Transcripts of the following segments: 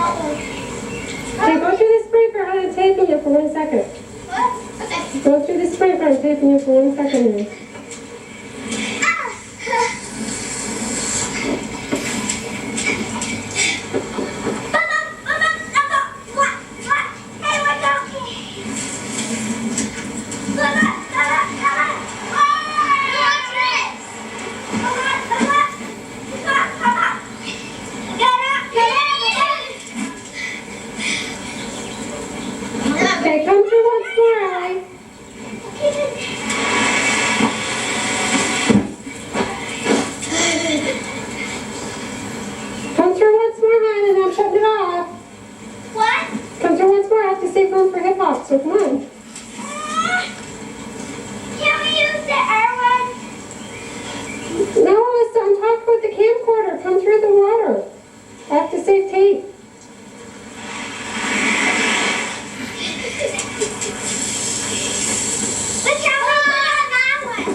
Okay, go through the sprinkler. I'm taping you for 1 second. Okay. Go through the sprinkler. I'm taping you for 1 second here. Okay, come through once more, Ellie. Come through once more, hon, and I'm shutting it off. What? Come through once more. I have to save room for hip hop, so come on. Can we use the air one? No, Alyssa, I'm talking about the camcorder. Come through the water. I have to save tape. But can we put on that one?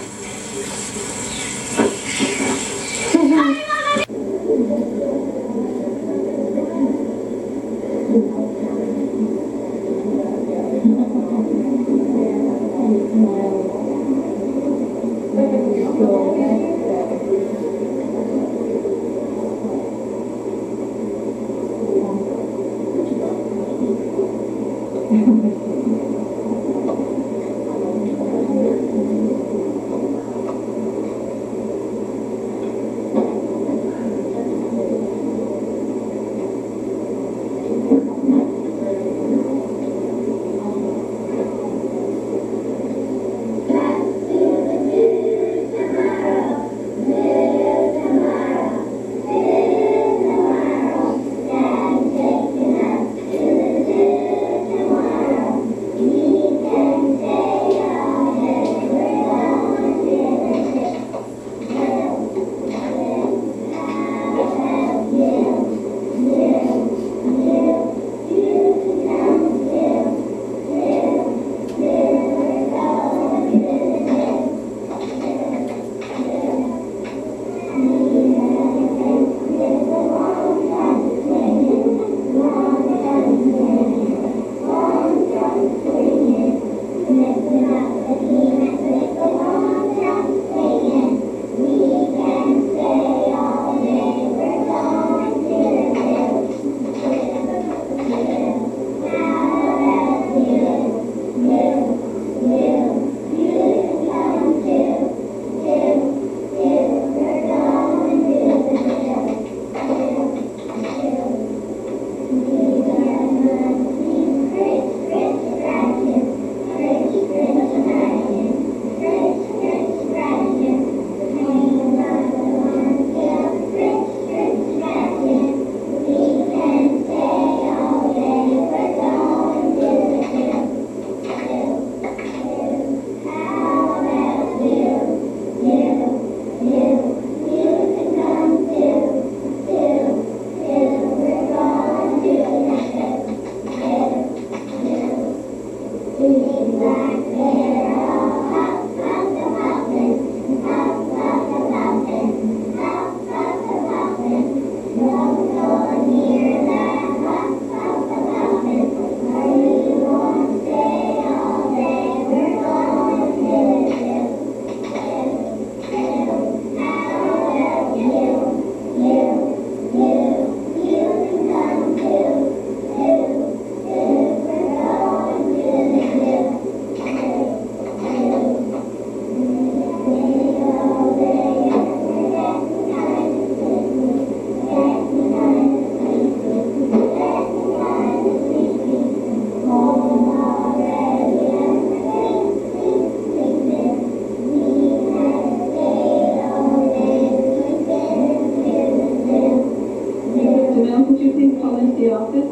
Janelle, could you please call into the office?